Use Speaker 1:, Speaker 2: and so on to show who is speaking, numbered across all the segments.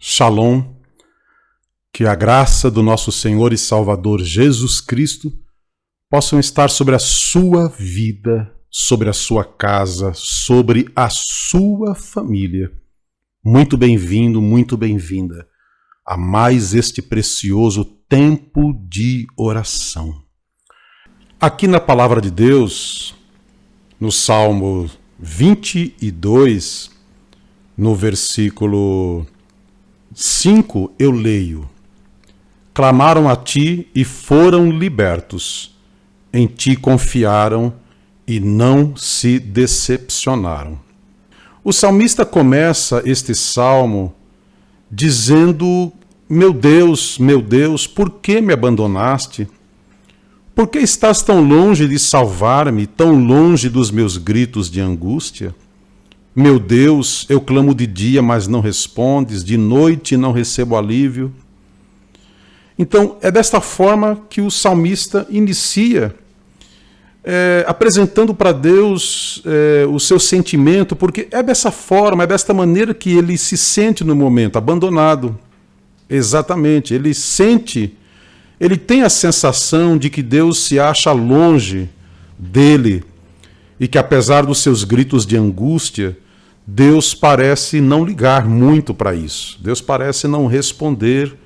Speaker 1: Shalom, que a graça do nosso Senhor e Salvador Jesus Cristo possam estar sobre a sua vida, sobre a sua casa, sobre a sua família. Muito bem-vindo, muito bem-vinda a mais este precioso tempo de oração. Aqui na Palavra de Deus, no Salmo 22, no versículo 5, eu leio: clamaram a ti e foram libertos, em ti confiaram e não se decepcionaram. O salmista começa este salmo dizendo: meu Deus, por que me abandonaste? Por que estás tão longe de salvar-me, tão longe dos meus gritos de angústia? Meu Deus, eu clamo de dia, mas não respondes, de noite não recebo alívio. Então, é desta forma que o salmista inicia, apresentando para Deus o seu sentimento, porque é dessa forma, é desta maneira que ele se sente no momento, abandonado. Exatamente, ele tem a sensação de que Deus se acha longe dele e que, apesar dos seus gritos de angústia, Deus parece não ligar muito para isso. Deus parece não responder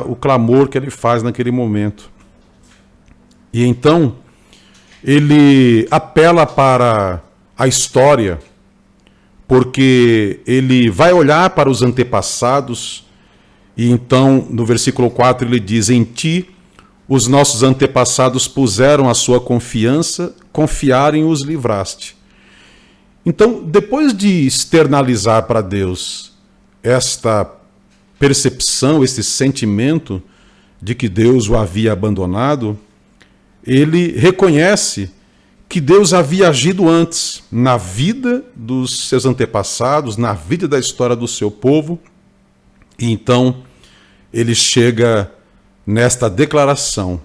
Speaker 1: o clamor que ele faz naquele momento. E então, ele apela para a história, porque ele vai olhar para os antepassados, e então, no versículo 4, ele diz: em ti os nossos antepassados puseram a sua confiança, confiaram e os livraste. Então, depois de externalizar para Deus esta percepção, este sentimento de que Deus o havia abandonado, ele reconhece que Deus havia agido antes na vida dos seus antepassados, na vida da história do seu povo, e então ele chega nesta declaração: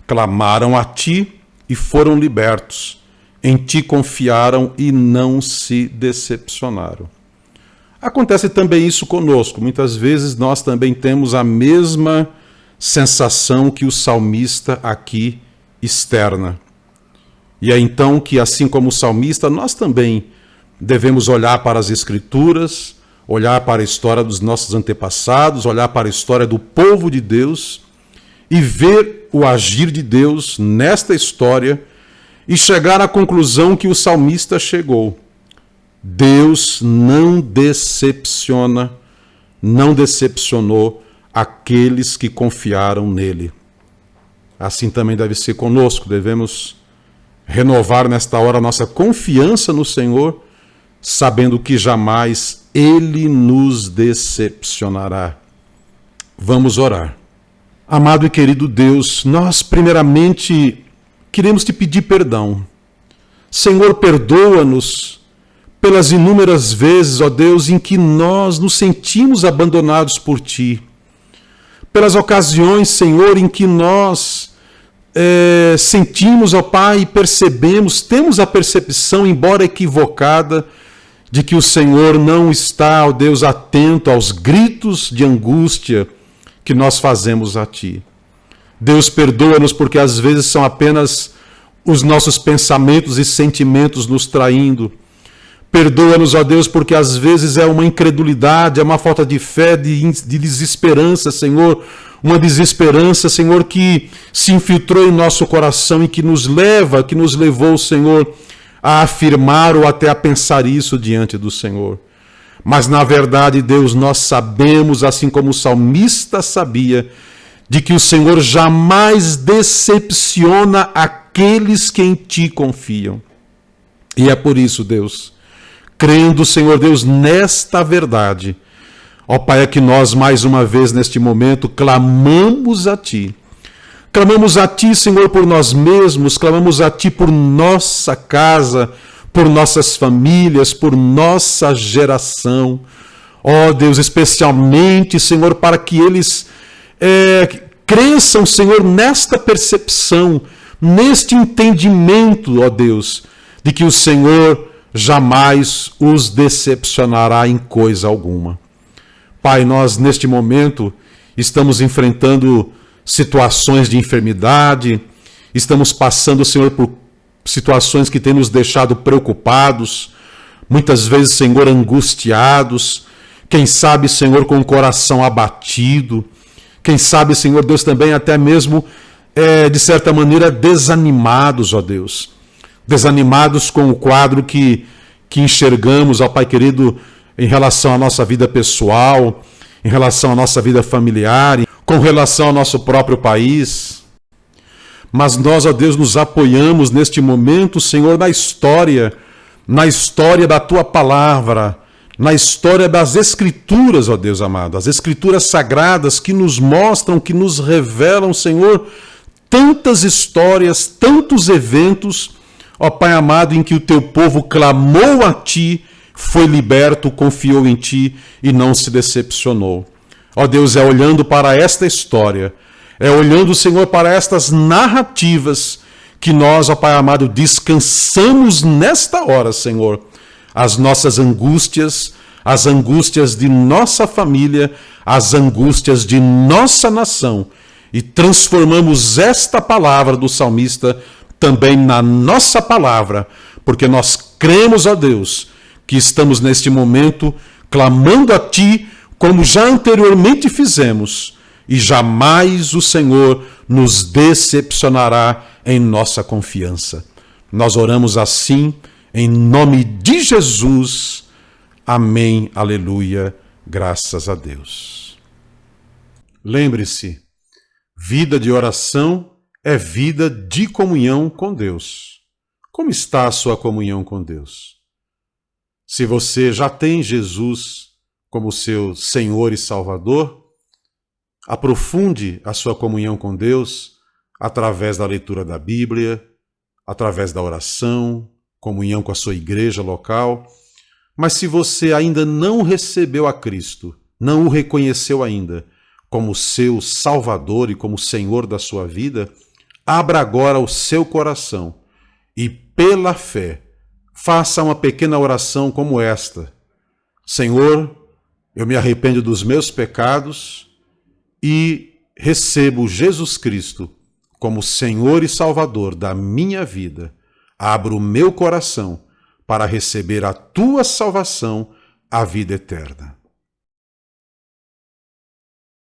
Speaker 1: clamaram a ti e foram libertos. Em ti confiaram e não se decepcionaram. Acontece também isso conosco. Muitas vezes nós também temos a mesma sensação que o salmista aqui externa. E é então que, assim como o salmista, nós também devemos olhar para as Escrituras, olhar para a história dos nossos antepassados, olhar para a história do povo de Deus e ver o agir de Deus nesta história e chegar à conclusão que o salmista chegou. Deus não decepcionou aqueles que confiaram nele. Assim também deve ser conosco. Devemos renovar nesta hora a nossa confiança no Senhor, sabendo que jamais Ele nos decepcionará. Vamos orar. Amado e querido Deus, nós primeiramente queremos te pedir perdão. Senhor, perdoa-nos pelas inúmeras vezes, ó Deus, em que nós nos sentimos abandonados por Ti. Pelas ocasiões, Senhor, em que nós sentimos, ó Pai, e percebemos, temos a percepção, embora equivocada, de que o Senhor não está, ó Deus, atento aos gritos de angústia que nós fazemos a Ti. Deus, perdoa-nos porque às vezes são apenas os nossos pensamentos e sentimentos nos traindo. Perdoa-nos, ó Deus, porque às vezes é uma incredulidade, é uma falta de fé, de desesperança, Senhor. Uma desesperança, Senhor, que se infiltrou em nosso coração e que nos levou, Senhor, a afirmar ou até a pensar isso diante do Senhor. Mas na verdade, Deus, nós sabemos, assim como o salmista sabia, de que o Senhor jamais decepciona aqueles que em Ti confiam. E é por isso, Deus, crendo, Senhor Deus, nesta verdade, ó Pai, é que nós mais uma vez neste momento clamamos a Ti. Clamamos a Ti, Senhor, por nós mesmos, clamamos a Ti por nossa casa, por nossas famílias, por nossa geração. Ó Deus, especialmente, Senhor, para que eles cresçam, Senhor, nesta percepção, neste entendimento, ó Deus, de que o Senhor jamais os decepcionará em coisa alguma. Pai, nós neste momento estamos enfrentando situações de enfermidade, estamos passando, Senhor, por situações que têm nos deixado preocupados, muitas vezes, Senhor, angustiados, quem sabe, Senhor, com o coração abatido, quem sabe, Senhor Deus, também até mesmo, de certa maneira, desanimados, ó Deus. Desanimados com o quadro que enxergamos, ó Pai querido, em relação à nossa vida pessoal, em relação à nossa vida familiar, com relação ao nosso próprio país. Mas nós, ó Deus, nos apoiamos neste momento, Senhor, na história da Tua Palavra, na história das Escrituras, ó Deus amado, as Escrituras sagradas que nos mostram, que nos revelam, Senhor, tantas histórias, tantos eventos, ó Pai amado, em que o Teu povo clamou a Ti, foi liberto, confiou em Ti e não se decepcionou. Ó Deus, é olhando para esta história, é olhando, Senhor, para estas narrativas que nós, ó Pai amado, descansamos nesta hora, Senhor, as nossas angústias, as angústias de nossa família, as angústias de nossa nação, e transformamos esta palavra do salmista também na nossa palavra, porque nós cremos, ó Deus, que estamos neste momento clamando a Ti, como já anteriormente fizemos, e jamais o Senhor nos decepcionará em nossa confiança. Nós oramos assim, em nome de Jesus. Amém, aleluia, graças a Deus. Lembre-se, vida de oração é vida de comunhão com Deus. Como está a sua comunhão com Deus? Se você já tem Jesus como seu Senhor e Salvador, aprofunde a sua comunhão com Deus através da leitura da Bíblia, através da oração, comunhão com a sua igreja local. Mas se você ainda não recebeu a Cristo, não o reconheceu ainda como seu Salvador e como Senhor da sua vida, abra agora o seu coração e, pela fé, faça uma pequena oração como esta. Senhor, eu me arrependo dos meus pecados e recebo Jesus Cristo como Senhor e Salvador da minha vida. Abro o meu coração para receber a Tua salvação, a vida eterna.